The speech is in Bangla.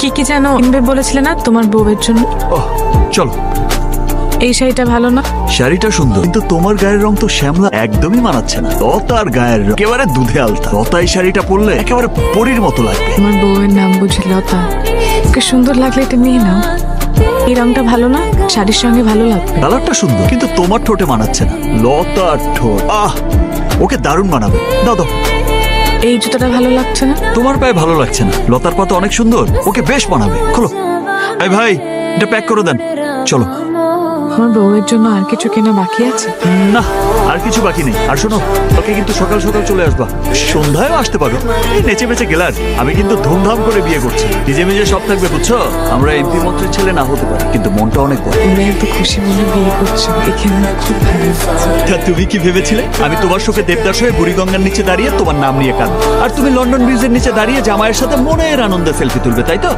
কি কি যেন কিনবে বলেছিলে না তোমার বউয়ের জন্য? ওহ, চলো। এই শাড়িটা ভালো না? শাড়িটা সুন্দর, কিন্তু তোমার গায়ের রং তো শ্যামলা একদমই মানাচ্ছে না। লতার গায়ের রং একেবারে দুধে আলতা। লতা এই শাড়িটা পরলে একেবারে পরীর মতো লাগবে। তোমার বউয়ের নাম বুঝি লতা? ওকে সুন্দর লাগলে এটা নিয়ে নাও। এই রংটা ভালো না? শাড়ির সঙ্গে ভালো লাগবে। কালারটা সুন্দর, কিন্তু তোমার ঠোঁটে মানাচ্ছে না। লতার ঠোঁট, ওকে দারুণ মানাবে। দাও দাও। এই জুতোটা ভালো লাগছে না? তোমার পায়ে ভালো লাগছে না। লতার পা তো অনেক সুন্দর, ওকে বেশ মানাবে। খোলো। এই ভাই, এটা প্যাক করে দেন। চলো। আমার বউয়ের জন্য আর কিছু কেনা বাকি আছে? না, আর কিছু বাকি নেই। আর শোনো, ওকে কিন্তু সকাল সকাল চলে আসবা। সন্ধ্যায়ও আসতে পারো। এই নেচে বেঁচে গেলার। আমি কিন্তু ধুমধাম করে বিয়ে করছি। নিজে নিজে সব থাকবে, বুঝছো? আমরা এমপি মন্ত্রীর ছেলে না হতে পারি, কিন্তু মনটা অনেক বড়। তুমি এত খুশি মনে বিয়ে করছো, এখানে খুব ভালো লাগছে। তুমি কি ভেবেছিলে আমি তোমার শোকে দেবদাস হয়ে বুড়িগঙ্গার নিচে দাঁড়িয়ে তোমার নাম নিয়ে কাঁদবো, আর তুমি লন্ডন ব্রিজের নিচে দাঁড়িয়ে জামাইয়ের সাথে মনের আনন্দে সেলফি তুলবে, তাই তো?